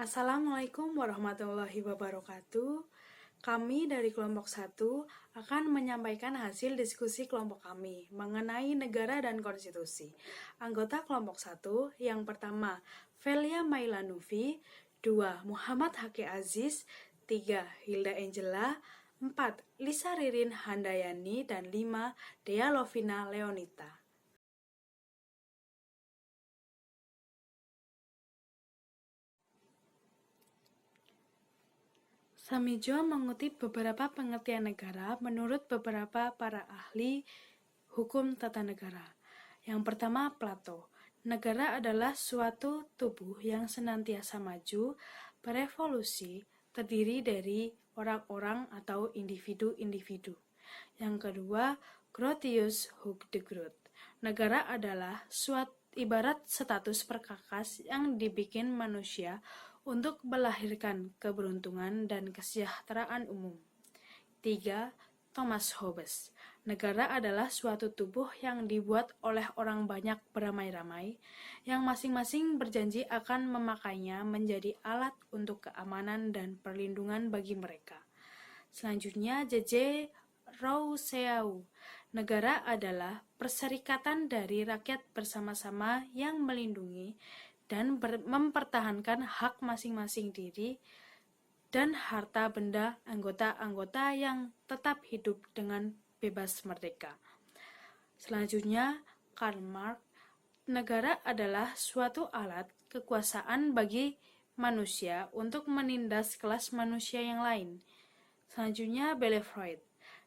Assalamualaikum warahmatullahi wabarakatuh. Kami dari kelompok 1 akan menyampaikan hasil diskusi kelompok kami mengenai negara dan konstitusi. Anggota kelompok 1 yang pertama, Velia Mailanuvi, 2. Muhammad Haki Aziz, 3. Hilda Angela, 4. Lisa Ririn Handayani, dan 5. Dea Lovina Leonita. Samijo mengutip beberapa pengertian negara menurut beberapa para ahli hukum tata negara. Yang pertama, Plato. Negara adalah suatu tubuh yang senantiasa maju, berevolusi, terdiri dari orang-orang atau individu-individu. Yang kedua, Grotius Hugo de Groot. Negara adalah suatu ibarat status perkakas yang dibikin manusia untuk melahirkan keberuntungan dan kesejahteraan umum. 3. Thomas Hobbes. Negara adalah suatu tubuh yang dibuat oleh orang banyak beramai-ramai, yang masing-masing berjanji akan memakainya menjadi alat untuk keamanan dan perlindungan bagi mereka. Selanjutnya, J.J. Rousseau. Negara adalah perserikatan dari rakyat bersama-sama yang melindungi dan mempertahankan hak masing-masing diri dan harta benda anggota-anggota yang tetap hidup dengan bebas merdeka. Selanjutnya, Karl Marx. Negara adalah suatu alat kekuasaan bagi manusia untuk menindas kelas manusia yang lain. Selanjutnya, Belle Freud.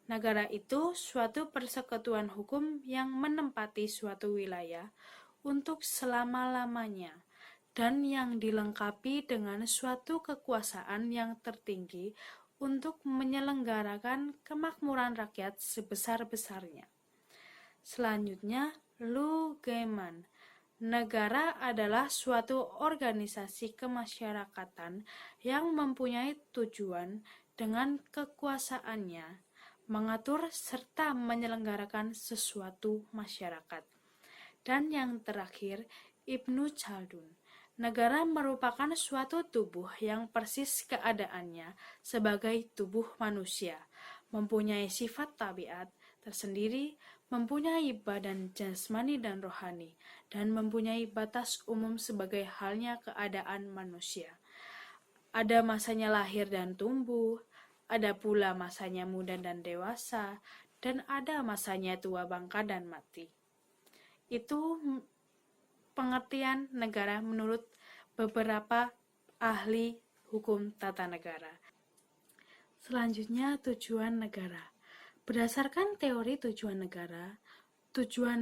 Negara itu suatu persekutuan hukum yang menempati suatu wilayah untuk selama-lamanya dan yang dilengkapi dengan suatu kekuasaan yang tertinggi untuk menyelenggarakan kemakmuran rakyat sebesar-besarnya. Selanjutnya, Lou Gehman. Negara adalah suatu organisasi kemasyarakatan yang mempunyai tujuan dengan kekuasaannya mengatur serta menyelenggarakan sesuatu masyarakat. Dan yang terakhir, Ibnu Khaldun. Negara merupakan suatu tubuh yang persis keadaannya sebagai tubuh manusia, mempunyai sifat tabiat tersendiri, mempunyai badan jasmani dan rohani, dan mempunyai batas umum sebagai halnya keadaan manusia. Ada masanya lahir dan tumbuh, ada pula masanya muda dan dewasa, dan ada masanya tua bangka dan mati. Itu pengertian negara menurut beberapa ahli hukum tata negara. Selanjutnya, tujuan negara. Berdasarkan teori tujuan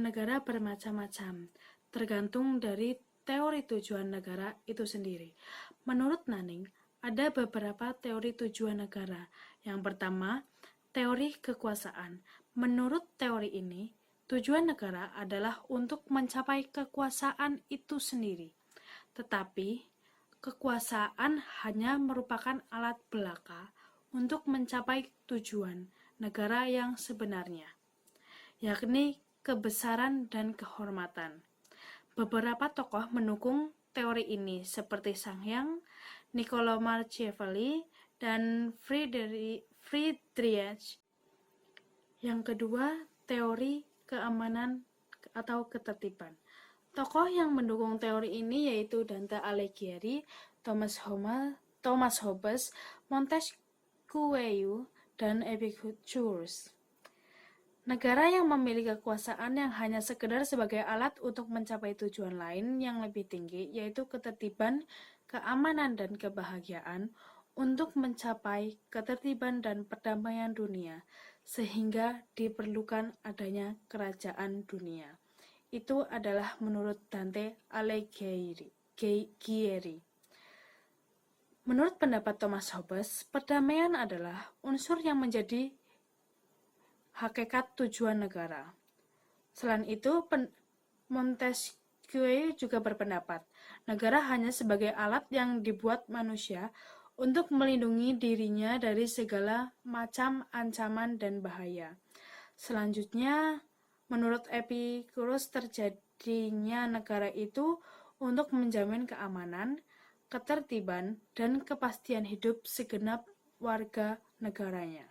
negara bermacam-macam, tergantung dari teori tujuan negara itu sendiri. Menurut Nanning, ada beberapa teori tujuan negara. Yang pertama, teori kekuasaan. Menurut teori ini, tujuan negara adalah untuk mencapai kekuasaan itu sendiri. Tetapi, kekuasaan hanya merupakan alat belaka untuk mencapai tujuan negara yang sebenarnya, yakni kebesaran dan kehormatan. Beberapa tokoh mendukung teori ini seperti Sangyang, Niccolo Machiavelli, dan Friedrich. Yang kedua, teori keamanan atau ketertiban. Tokoh yang mendukung teori ini yaitu Dante Alighieri, Thomas Hobbes, Montesquieu, dan Epicurus. Negara yang memiliki kekuasaan yang hanya sekedar sebagai alat untuk mencapai tujuan lain yang lebih tinggi, yaitu ketertiban, keamanan, dan kebahagiaan, untuk mencapai ketertiban dan perdamaian dunia, sehingga diperlukan adanya kerajaan dunia. Itu adalah menurut Dante Alighieri. Menurut pendapat Thomas Hobbes, perdamaian adalah unsur yang menjadi hakikat tujuan negara. Selain itu, Montesquieu juga berpendapat, negara hanya sebagai alat yang dibuat manusia untuk melindungi dirinya dari segala macam ancaman dan bahaya. Selanjutnya, menurut Epicurus, terjadinya negara itu untuk menjamin keamanan, ketertiban, dan kepastian hidup segenap warga negaranya.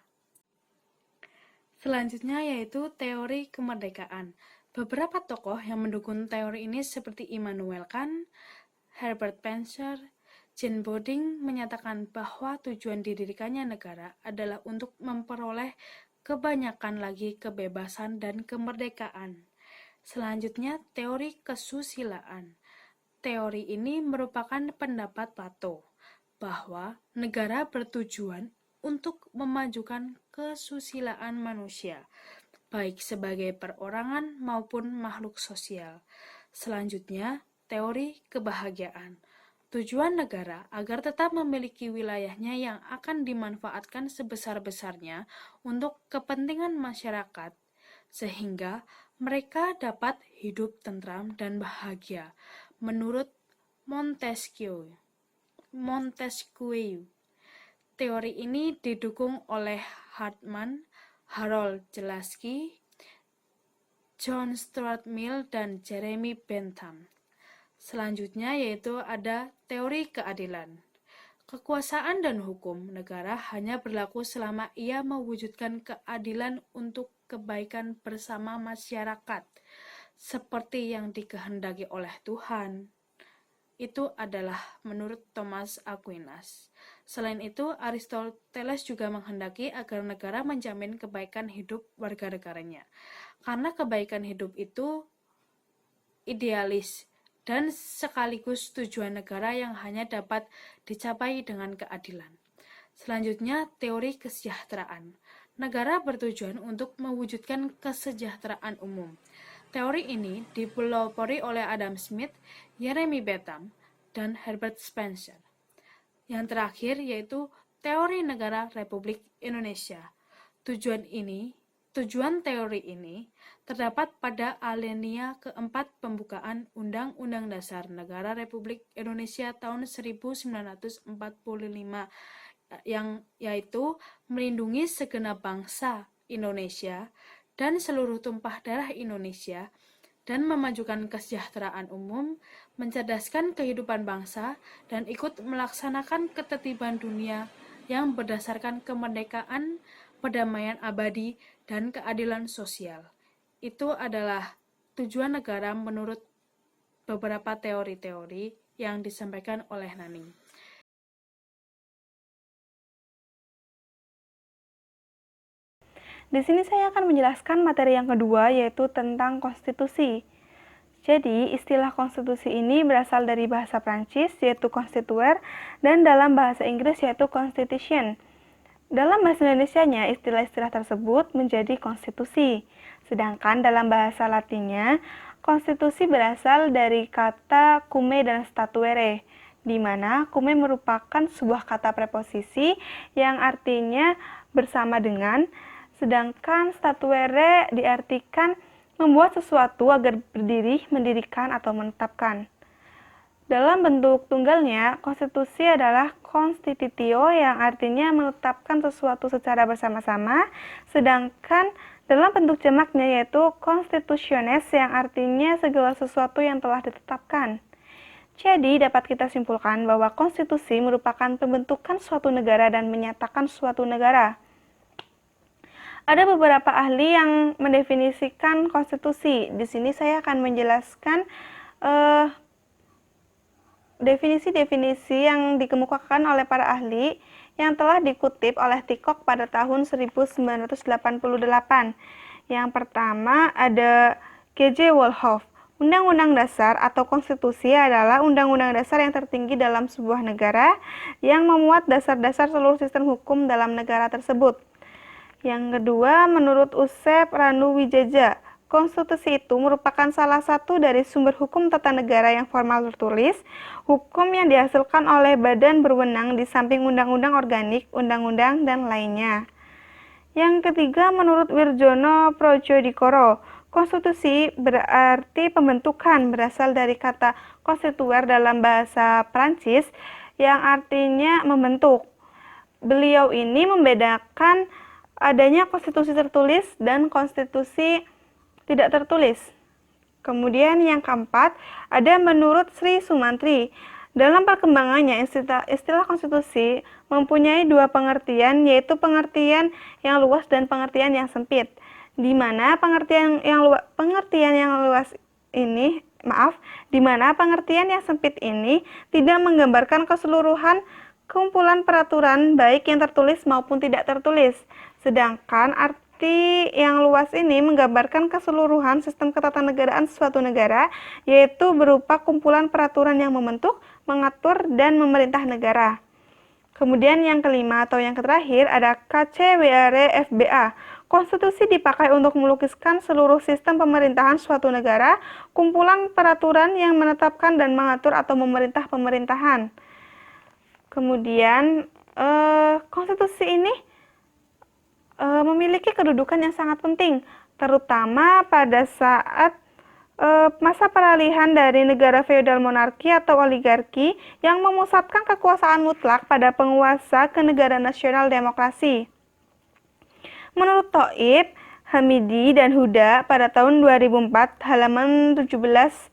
Selanjutnya yaitu teori kemerdekaan. Beberapa tokoh yang mendukung teori ini seperti Immanuel Kant, Herbert Spencer, Jane Gooding menyatakan bahwa tujuan didirikannya negara adalah untuk memperoleh kebanyakan lagi kebebasan dan kemerdekaan. Selanjutnya, teori kesusilaan. Teori ini merupakan pendapat Plato bahwa negara bertujuan untuk memajukan kesusilaan manusia, baik sebagai perorangan maupun makhluk sosial. Selanjutnya, teori kebahagiaan. Tujuan negara agar tetap memiliki wilayahnya yang akan dimanfaatkan sebesar-besarnya untuk kepentingan masyarakat, sehingga mereka dapat hidup tentram dan bahagia, menurut Montesquieu. Teori ini didukung oleh Hartman, Harold Jelaski, John Stuart Mill, dan Jeremy Bentham. Selanjutnya yaitu ada teori keadilan. Kekuasaan dan hukum negara hanya berlaku selama ia mewujudkan keadilan untuk kebaikan bersama masyarakat, seperti yang dikehendaki oleh Tuhan. Itu adalah menurut Thomas Aquinas. Selain itu, Aristoteles juga menghendaki agar negara menjamin kebaikan hidup warga negaranya. Karena kebaikan hidup itu idealis dan sekaligus tujuan negara yang hanya dapat dicapai dengan keadilan. Selanjutnya, teori kesejahteraan. Negara bertujuan untuk mewujudkan kesejahteraan umum. Teori ini dipelopori oleh Adam Smith, Jeremy Bentham, dan Herbert Spencer. Yang terakhir yaitu teori negara Republik Indonesia. Tujuan teori ini terdapat pada alinea keempat pembukaan Undang-Undang Dasar Negara Republik Indonesia tahun 1945, yang yaitu melindungi segenap bangsa Indonesia dan seluruh tumpah darah Indonesia, dan memajukan kesejahteraan umum, mencerdaskan kehidupan bangsa, dan ikut melaksanakan ketertiban dunia yang berdasarkan kemerdekaan, perdamaian abadi, dan keadilan sosial. Itu adalah tujuan negara menurut beberapa teori-teori yang disampaikan oleh Nani. Di sini saya akan menjelaskan materi yang kedua, yaitu tentang konstitusi. Jadi, istilah konstitusi ini berasal dari bahasa Prancis, yaitu constituer, dan dalam bahasa Inggris, yaitu constitution. Dalam bahasa Indonesianya, istilah-istilah tersebut menjadi konstitusi. Sedangkan dalam bahasa Latinnya, konstitusi berasal dari kata cume dan statuere, di mana cume merupakan sebuah kata preposisi yang artinya bersama dengan, sedangkan statuere diartikan membuat sesuatu agar berdiri, mendirikan, atau menetapkan. Dalam bentuk tunggalnya, konstitusi adalah constitutio yang artinya menetapkan sesuatu secara bersama-sama, sedangkan dalam bentuk jamaknya yaitu constitutiones yang artinya segala sesuatu yang telah ditetapkan. Jadi, dapat kita simpulkan bahwa konstitusi merupakan pembentukan suatu negara dan menyatakan suatu negara. Ada beberapa ahli yang mendefinisikan konstitusi. Di sini saya akan menjelaskan definisi-definisi yang dikemukakan oleh para ahli yang telah dikutip oleh Tikok pada tahun 1988. Yang pertama ada G.J. Wolhoff. Undang-undang dasar atau konstitusi adalah undang-undang dasar yang tertinggi dalam sebuah negara yang memuat dasar-dasar seluruh sistem hukum dalam negara tersebut. Yang kedua, menurut Usep Ranuwijaya, konstitusi itu merupakan salah satu dari sumber hukum tata negara yang formal tertulis, hukum yang dihasilkan oleh badan berwenang di samping undang-undang organik, undang-undang, dan lainnya. Yang ketiga, menurut Wirjono Projodikoro, konstitusi berarti pembentukan, berasal dari kata constituer dalam bahasa Prancis yang artinya membentuk. Beliau ini membedakan adanya konstitusi tertulis dan konstitusi tidak tertulis. Kemudian yang keempat, ada menurut Sri Sumantri. Dalam perkembangannya, istilah konstitusi mempunyai dua pengertian, yaitu pengertian yang luas dan pengertian yang sempit. Di mana pengertian yang sempit ini tidak menggambarkan keseluruhan kumpulan peraturan baik yang tertulis maupun tidak tertulis. Sedangkan arti yang luas ini menggambarkan keseluruhan sistem ketatanegaraan suatu negara, yaitu berupa kumpulan peraturan yang membentuk, mengatur, dan memerintah negara. Kemudian yang kelima atau yang terakhir ada KCWRFBA. Konstitusi dipakai untuk melukiskan seluruh sistem pemerintahan suatu negara, kumpulan peraturan yang menetapkan dan mengatur atau memerintah pemerintahan. Kemudian konstitusi ini memiliki kedudukan yang sangat penting, terutama pada saat masa peralihan dari negara feodal monarki atau oligarki yang memusatkan kekuasaan mutlak pada penguasa ke negara nasional demokrasi. Menurut Thoib, Hamidi, dan Huda pada tahun 2004 halaman 17-18,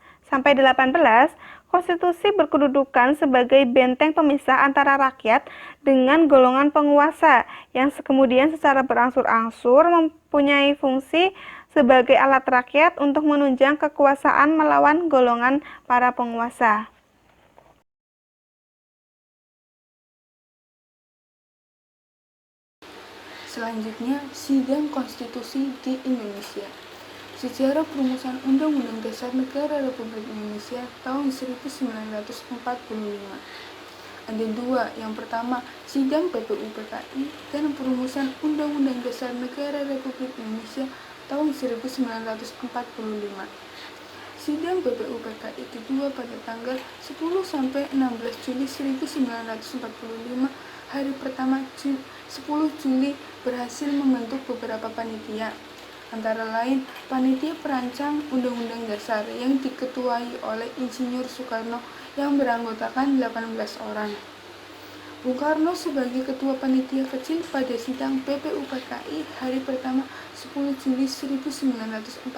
konstitusi berkedudukan sebagai benteng pemisah antara rakyat dengan golongan penguasa yang kemudian secara berangsur-angsur mempunyai fungsi sebagai alat rakyat untuk menunjang kekuasaan melawan golongan para penguasa. Selanjutnya, sidang konstitusi di Indonesia. Sejarah perumusan Undang-Undang Dasar Negara Republik Indonesia tahun 1945. Ada dua, yang pertama, sidang PPU-PKI dan perumusan Undang-Undang Dasar Negara Republik Indonesia tahun 1945. Sidang PPU-PKI kedua pada tanggal 10-16 Juli 1945, hari pertama 10 Juli berhasil membentuk beberapa panitia, antara lain Panitia Perancang Undang-Undang Dasar yang diketuai oleh Insinyur Soekarno yang beranggotakan 18 orang. Bung Karno sebagai Ketua Panitia Kecil pada sidang PPU-PKI hari pertama 10 Juli 1945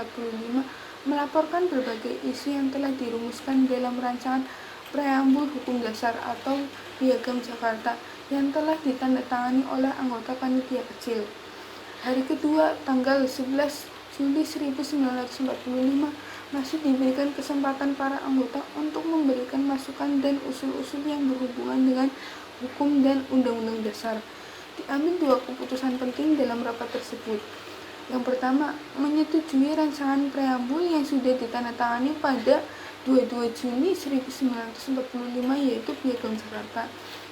melaporkan berbagai isu yang telah dirumuskan dalam rancangan Preambul Hukum Dasar atau Piagam Jakarta yang telah ditandatangani oleh anggota Panitia Kecil. Hari kedua, tanggal 11 Juli 1945, masih diberikan kesempatan para anggota untuk memberikan masukan dan usul-usul yang berhubungan dengan hukum dan undang-undang dasar. Diambil dua keputusan penting dalam rapat tersebut. Yang pertama, menyetujui rancangan preambul yang sudah ditandatangani pada 22 Juni 1945, yaitu Piagam Jakarta.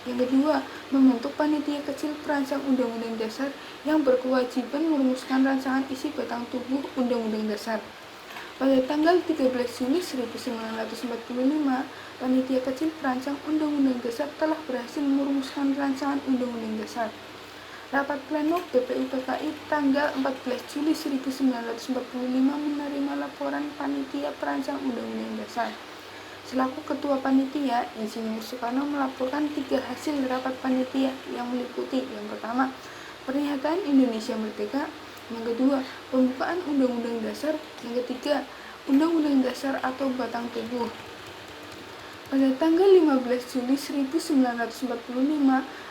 Yang kedua, membentuk panitia kecil perancang Undang-Undang Dasar yang berkewajiban merumuskan rancangan isi batang tubuh Undang-Undang Dasar. Pada tanggal 13 Juni 1945, panitia kecil perancang Undang-Undang Dasar telah berhasil merumuskan rancangan Undang-Undang Dasar. Rapat pleno PPU-PKI tanggal 14 Juli 1945 menerima laporan panitia perancang Undang-Undang Dasar. Selaku Ketua Panitia, Insinyur Soekarno melaporkan 3 hasil rapat panitia yang meliputi: yang pertama, pernyataan Indonesia Merdeka; yang kedua, pembukaan Undang-Undang Dasar; yang ketiga, Undang-Undang Dasar atau Batang Tubuh. Pada tanggal 15 Juli 1945,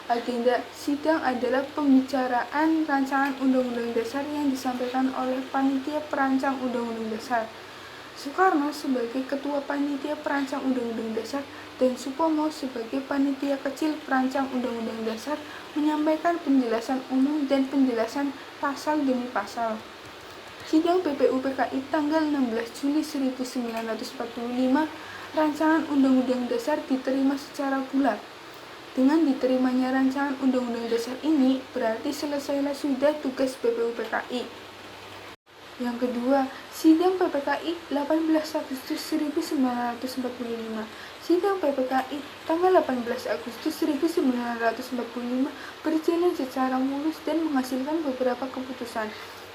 agenda sidang adalah pembicaraan rancangan Undang-Undang Dasar yang disampaikan oleh Panitia Perancang Undang-Undang Dasar. Soekarno sebagai Ketua Panitia Perancang Undang-Undang Dasar dan Supomo sebagai Panitia Kecil Perancang Undang-Undang Dasar menyampaikan penjelasan umum dan penjelasan pasal demi pasal. Sidang PPU-PKI tanggal 16 Juli 1945, rancangan Undang-Undang Dasar diterima secara bulat. Dengan diterimanya rancangan Undang-Undang Dasar ini, berarti selesailah sudah tugas PPU-PKI. Yang kedua, sidang PPKI 18 Agustus 1945. Sidang PPKI tanggal 18 Agustus 1945 berjalan secara mulus dan menghasilkan beberapa keputusan,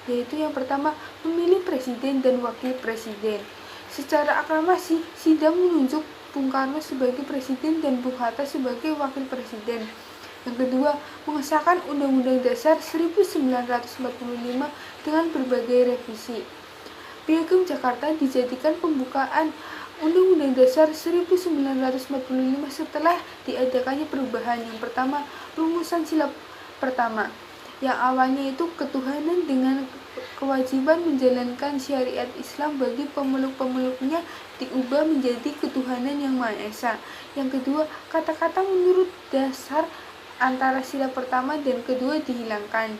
yaitu yang pertama, memilih presiden dan wakil presiden. Secara aklamasi, sidang menunjuk Bung Karno sebagai presiden dan Bung Hatta sebagai wakil presiden. Yang kedua, mengesahkan Undang-Undang Dasar 1945 dengan berbagai revisi. Piagam Jakarta dijadikan pembukaan Undang-Undang Dasar 1945 setelah diadakannya perubahan. Yang pertama, rumusan sila pertama, yang awalnya itu ketuhanan dengan kewajiban menjalankan syariat Islam bagi pemeluk-pemeluknya diubah menjadi ketuhanan yang Maha Esa. Yang kedua, kata-kata menurut dasar antara sila pertama dan kedua dihilangkan.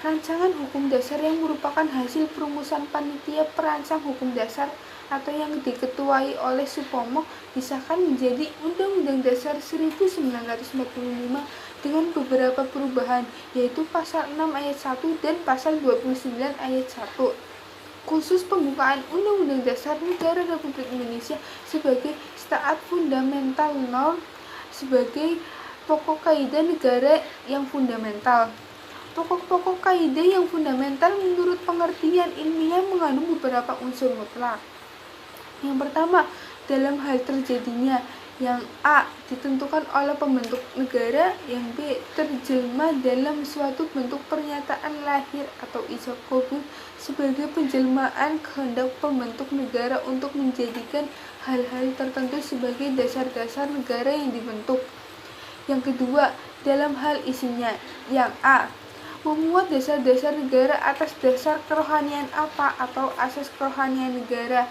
Rancangan hukum dasar yang merupakan hasil perumusan panitia perancang hukum dasar atau yang diketuai oleh Supomo disahkan menjadi Undang-Undang Dasar 1945 dengan beberapa perubahan, yaitu pasal 6 ayat 1 dan pasal 29 ayat 1. Khusus pembukaan Undang-Undang Dasar Negara Republik Indonesia sebagai staat fundamental norm sebagai pokok kaidah negara yang fundamental. Pokok-pokok kaidah yang fundamental menurut pengertian ilmiah mengandung beberapa unsur mutlak. Yang pertama, dalam hal terjadinya, yang A ditentukan oleh pembentuk negara, yang B terjelma dalam suatu bentuk pernyataan lahir atau ijab qabul sebagai penjelmaan kehendak pembentuk negara untuk menjadikan hal-hal tertentu sebagai dasar-dasar negara yang dibentuk. Yang kedua, dalam hal isinya, yang A memuat dasar-dasar negara atas dasar kerohanian apa atau asas kerohanian negara,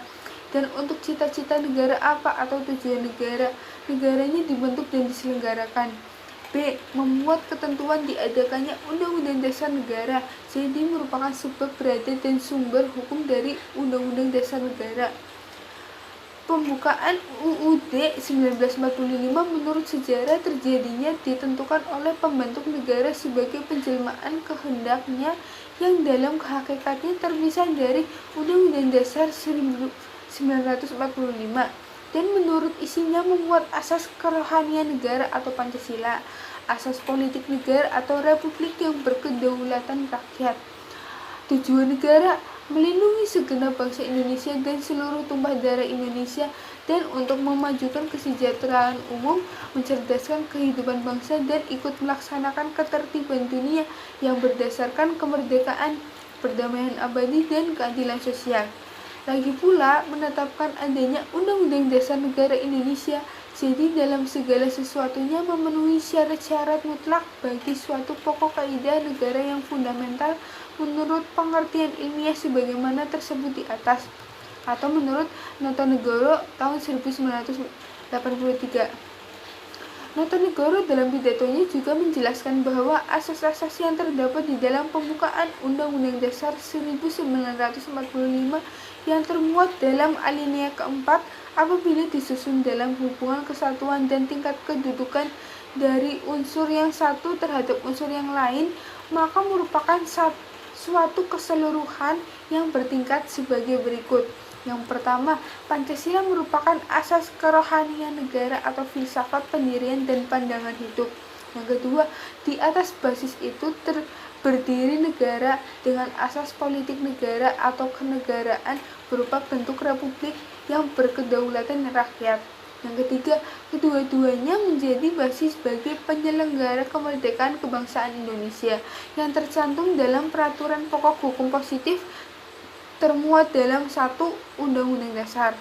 dan untuk cita-cita negara apa atau tujuan negaranya dibentuk dan diselenggarakan. B. Memuat ketentuan diadakannya Undang-Undang Dasar Negara, jadi merupakan sebab berada dan sumber hukum dari Undang-Undang Dasar Negara. Pembukaan UUD 1945 menurut sejarah terjadinya ditentukan oleh pembentuk negara sebagai penjelmaan kehendaknya yang dalam hakikatnya terpisah dari Undang-Undang Dasar 1945 dan menurut isinya memuat asas kerohanian negara atau Pancasila, asas politik negara atau republik yang berkedaulatan rakyat. Tujuan negara melindungi segenap bangsa Indonesia dan seluruh tumpah darah Indonesia, dan untuk memajukan kesejahteraan umum, mencerdaskan kehidupan bangsa, dan ikut melaksanakan ketertiban dunia yang berdasarkan kemerdekaan, perdamaian abadi, dan keadilan sosial. Lagi pula menetapkan adanya Undang-Undang Dasar Negara Indonesia, jadi dalam segala sesuatunya memenuhi syarat-syarat mutlak bagi suatu pokok kaidah negara yang fundamental menurut pengertian ilmiah sebagaimana tersebut di atas, atau menurut Notonegoro tahun 1983. Notonegoro dalam pidatonya juga menjelaskan bahwa asas-asas yang terdapat di dalam pembukaan Undang-Undang Dasar 1945 yang termuat dalam alinea keempat apabila disusun dalam hubungan kesatuan dan tingkat kedudukan dari unsur yang satu terhadap unsur yang lain, maka merupakan suatu keseluruhan yang bertingkat sebagai berikut. Yang pertama, Pancasila merupakan asas kerohanian negara atau filsafat pendirian dan pandangan hidup. Yang kedua, di atas basis itu berdiri negara dengan asas politik negara atau kenegaraan berupa bentuk republik yang berkedaulatan rakyat. Yang ketiga, kedua-duanya menjadi basis bagi penyelenggara kemerdekaan kebangsaan Indonesia yang tercantum dalam peraturan pokok hukum positif termuat dalam satu Undang-Undang Dasar.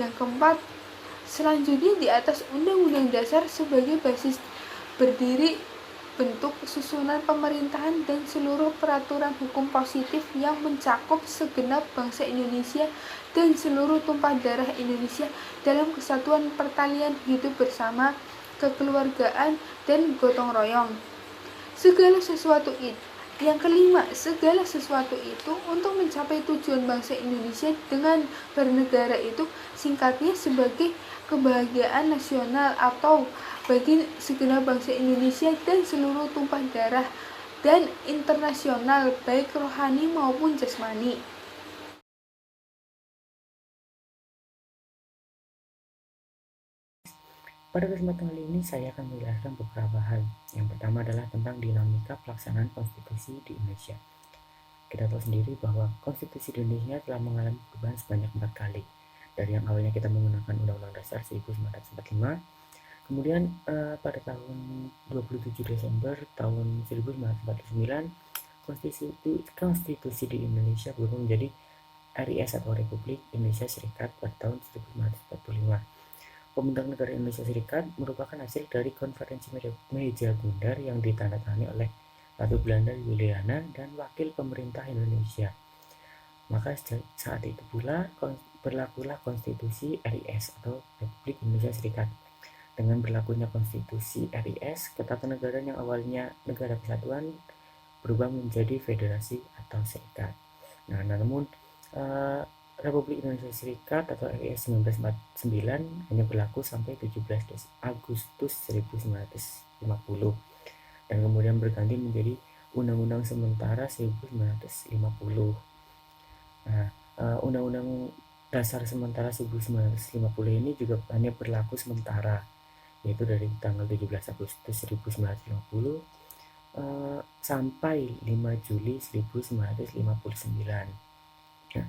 Yang keempat, selanjutnya di atas Undang-Undang Dasar sebagai basis berdiri bentuk susunan pemerintahan dan seluruh peraturan hukum positif yang mencakup segenap bangsa Indonesia dan seluruh tumpah darah Indonesia dalam kesatuan pertalian hidup bersama, kekeluargaan, dan gotong royong. Segala sesuatu itu. Yang kelima, segala sesuatu itu untuk mencapai tujuan bangsa Indonesia dengan bernegara itu, singkatnya sebagai kebahagiaan nasional atau bagi segenap bangsa Indonesia dan seluruh tumpah darah dan internasional baik rohani maupun jasmani. Pada kesempatan kali ini saya akan menjelaskan beberapa hal. Yang pertama adalah tentang dinamika pelaksanaan konstitusi di Indonesia. Kita tahu sendiri bahwa konstitusi di Indonesia telah mengalami perubahan sebanyak 4 kali. Dari yang awalnya kita menggunakan Undang-Undang Dasar 1945, kemudian pada tahun 27 Desember tahun 1949, konstitusi di Indonesia berubah menjadi RIS atau Republik Indonesia Serikat pada tahun 1945. Pembentukan negara Indonesia Serikat merupakan hasil dari konferensi meja bundar yang ditandatangani oleh Ratu Belanda Juliana dan wakil pemerintah Indonesia. Maka saat itu pula berlakulah konstitusi RIS atau Republik Indonesia Serikat. Dengan berlakunya konstitusi RIS, ketatanegaraan yang awalnya negara kesatuan berubah menjadi federasi atau serikat. Nah, namun Republik Indonesia Serikat atau RIS 1949 hanya berlaku sampai 17 Agustus 1950 dan kemudian berganti menjadi Undang-Undang Sementara 1950. Nah, Undang-Undang Dasar Sementara 1950 ini juga hanya berlaku sementara, yaitu dari tanggal 17 Agustus 1950 sampai 5 Juli 1959. Nah,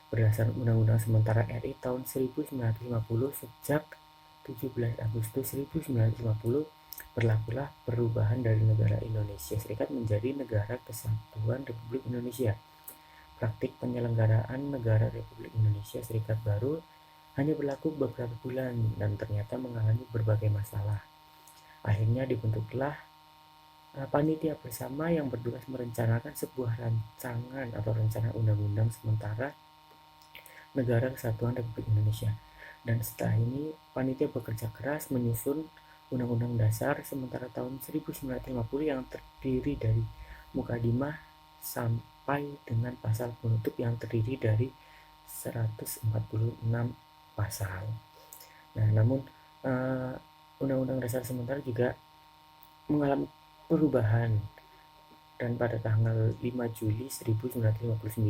berdasarkan Undang-Undang Sementara RI tahun 1950, sejak 17 Agustus 1950 berlakulah perubahan dari negara Indonesia Serikat menjadi Negara Kesatuan Republik Indonesia. Praktik penyelenggaraan negara Republik Indonesia Serikat baru hanya berlaku beberapa bulan dan ternyata mengalami berbagai masalah. Akhirnya dibentuklah panitia bersama yang bertugas merencanakan sebuah rancangan atau rencana undang-undang sementara Negara Kesatuan Republik Indonesia. Dan setelah ini panitia bekerja keras menyusun Undang-Undang Dasar sementara tahun 1950 yang terdiri dari mukadimah sampai dengan pasal penutup yang terdiri dari 146 pasal. Nah, namun Undang-Undang Dasar sementara juga mengalami perubahan dan pada tanggal 5 Juli 1959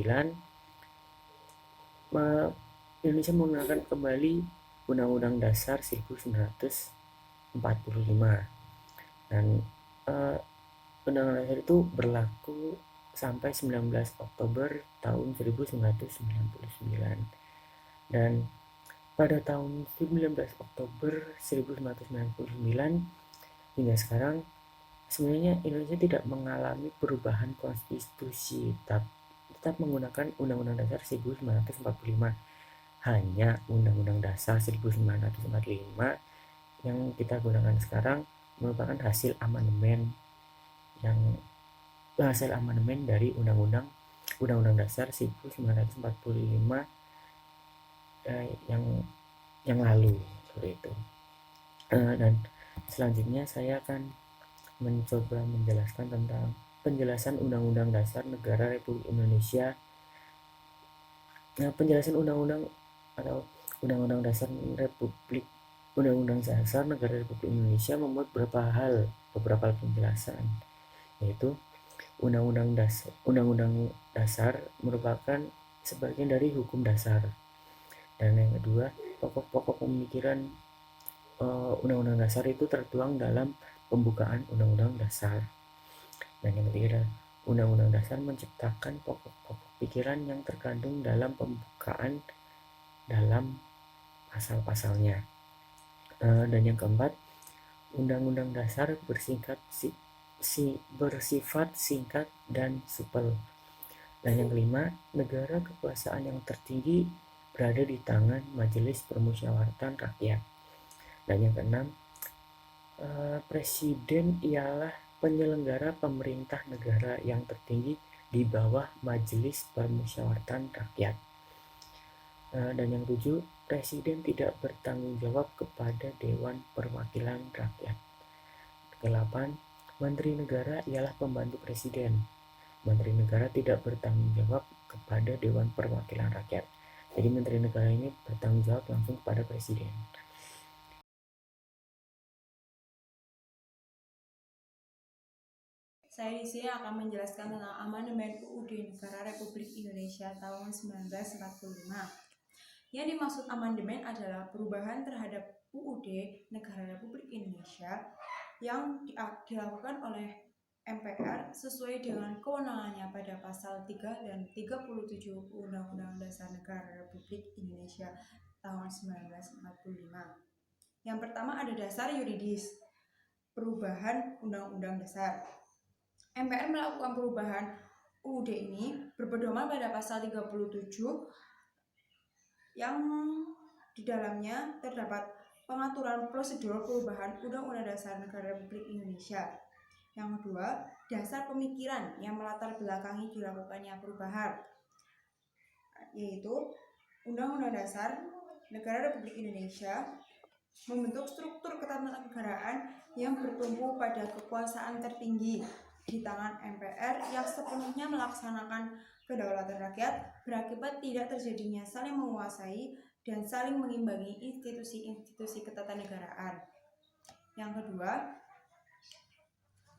Indonesia menggunakan kembali Undang-Undang Dasar 1945 dan Undang-Undang Dasar itu berlaku sampai 19 Oktober tahun 1999 dan pada tahun 19 Oktober 1999 hingga sekarang sebenarnya Indonesia tidak mengalami perubahan konstitusi, tetap menggunakan Undang-Undang Dasar 1945. Hanya Undang-Undang Dasar 1945 yang kita gunakan sekarang merupakan hasil amandemen dari Undang-Undang Dasar 1945 yang lalu seperti itu. Dan selanjutnya saya akan mencoba menjelaskan tentang penjelasan Undang-Undang Dasar Negara Republik Indonesia. Nah, penjelasan Undang-Undang atau Undang-Undang Dasar Negara Republik Indonesia membuat beberapa penjelasan, yaitu Undang-Undang Dasar merupakan sebagian dari hukum dasar. Dan yang kedua, pokok-pokok pemikiran Undang-Undang Dasar itu tertuang dalam pembukaan Undang-Undang Dasar. Dan yang ketiga adalah Undang-Undang Dasar menciptakan pokok-pokok pikiran yang terkandung dalam pembukaan dalam pasal-pasalnya. Dan yang keempat, Undang-Undang Dasar bersifat singkat dan supel. Dan yang kelima, negara kekuasaan yang tertinggi berada di tangan Majelis Permusyawaratan Rakyat. Dan yang keenam, Presiden ialah penyelenggara pemerintah negara yang tertinggi di bawah Majelis Permusyawaratan Rakyat. Dan yang ketujuh, Presiden tidak bertanggung jawab kepada Dewan Perwakilan Rakyat. Kedelapan, Menteri Negara ialah pembantu Presiden. Menteri Negara tidak bertanggung jawab kepada Dewan Perwakilan Rakyat. Jadi Menteri Negara ini bertanggung jawab langsung kepada Presiden. Saya di sini akan menjelaskan tentang amandemen UUD Negara Republik Indonesia tahun 1945. Yang dimaksud amandemen adalah perubahan terhadap UUD Negara Republik Indonesia yang dilakukan oleh MPR sesuai dengan kewenangannya pada pasal 3 dan 37 Undang-Undang Dasar Negara Republik Indonesia tahun 1945. Yang pertama ada dasar yuridis, perubahan Undang-Undang Dasar. MPR melakukan perubahan UUD ini berpedoman pada pasal 37 yang di dalamnya terdapat pengaturan prosedur perubahan Undang-Undang Dasar Negara Republik Indonesia. Yang kedua, dasar pemikiran yang melatar belakangi dilakukannya perubahan, yaitu Undang-Undang Dasar Negara Republik Indonesia membentuk struktur ketatanegaraan yang bertumpu pada kekuasaan tertinggi di tangan MPR yang sepenuhnya melaksanakan kedaulatan rakyat, berakibat tidak terjadinya saling menguasai dan saling mengimbangi institusi-institusi ketatanegaraan. Yang kedua,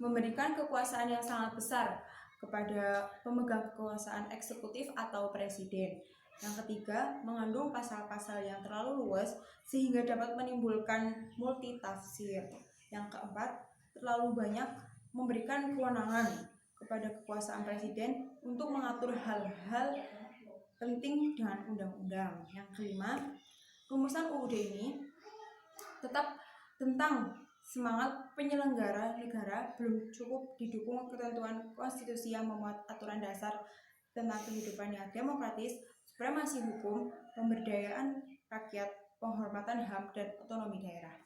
memberikan kekuasaan yang sangat besar kepada pemegang kekuasaan eksekutif atau presiden. Yang ketiga, mengandung pasal-pasal yang terlalu luas sehingga dapat menimbulkan multitafsir. Yang keempat, terlalu banyak memberikan kewenangan kepada kekuasaan presiden untuk mengatur hal-hal penting dengan undang-undang. Yang kelima, rumusan UUD ini tetap tentang semangat penyelenggara negara belum cukup didukung ketentuan konstitusi yang memuat aturan dasar tentang kehidupan yang demokratis, supremasi hukum, pemberdayaan rakyat, penghormatan HAM, dan otonomi daerah.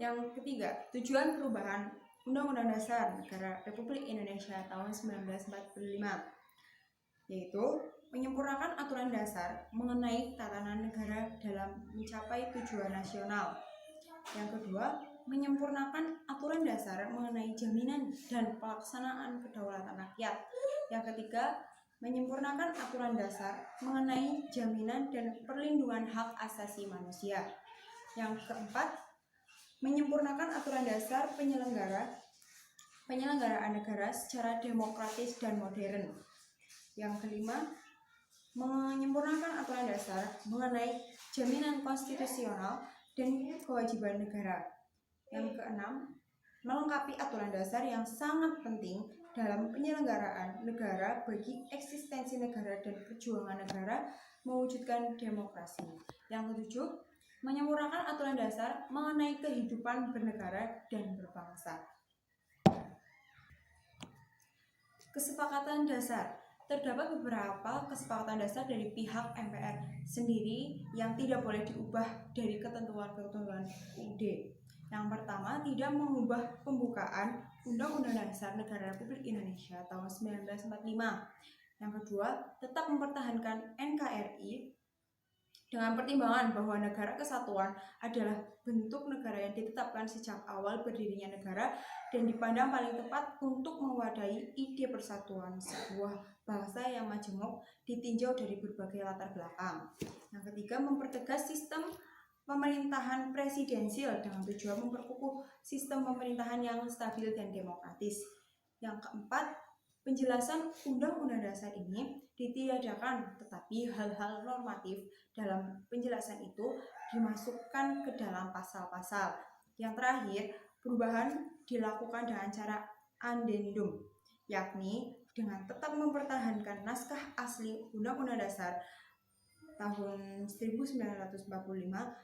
Yang ketiga, tujuan perubahan Undang-Undang Dasar Negara Republik Indonesia tahun 1945, yaitu menyempurnakan aturan dasar mengenai tatanan negara dalam mencapai tujuan nasional. Yang kedua, menyempurnakan aturan dasar mengenai jaminan dan pelaksanaan kedaulatan rakyat. Yang ketiga, menyempurnakan aturan dasar mengenai jaminan dan perlindungan hak asasi manusia. Yang keempat, menyempurnakan aturan dasar penyelenggaraan negara secara demokratis dan modern. Yang kelima, menyempurnakan aturan dasar mengenai jaminan konstitusional dan kewajiban negara. Yang keenam, melengkapi aturan dasar yang sangat penting dalam penyelenggaraan negara bagi eksistensi negara dan perjuangan negara mewujudkan demokrasi. Yang ketujuh, menyempurnakan aturan dasar mengenai kehidupan bernegara dan berbangsa. Kesepakatan dasar. Terdapat beberapa kesepakatan dasar dari pihak MPR sendiri yang tidak boleh diubah dari ketentuan-ketentuan UUD. Yang pertama, tidak mengubah pembukaan Undang-Undang Dasar Negara Republik Indonesia tahun 1945. Yang kedua, tetap mempertahankan NKRI dengan pertimbangan bahwa negara kesatuan adalah bentuk negara yang ditetapkan sejak awal berdirinya negara dan dipandang paling tepat untuk mewadahi ide persatuan sebuah bangsa yang majemuk ditinjau dari berbagai latar belakang. Yang ketiga, mempertegas sistem pemerintahan presidensial dengan tujuan memperkukuh sistem pemerintahan yang stabil dan demokratis. Yang keempat, penjelasan Undang-Undang Dasar ini ditiadakan, tetapi hal-hal normatif dalam penjelasan itu dimasukkan ke dalam pasal-pasal. Yang terakhir, perubahan dilakukan dengan cara addendum, yakni dengan tetap mempertahankan naskah asli Undang-Undang Dasar tahun 1945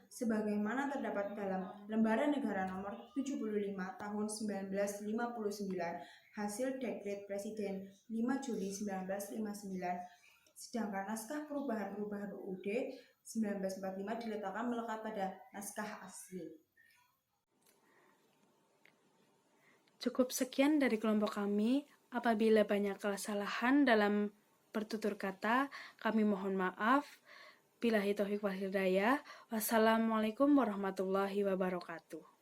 sebagaimana terdapat dalam Lembaran Negara Nomor 75 tahun 1959 hasil Dekret Presiden 5 Juli 1959, sedangkan naskah perubahan-perubahan UUD 1945 diletakkan melekat pada naskah asli. Cukup sekian dari kelompok kami. Apabila banyak kesalahan dalam bertutur kata, kami mohon maaf. Billahi taufiq wal hidayah. Wassalamualaikum warahmatullahi wabarakatuh.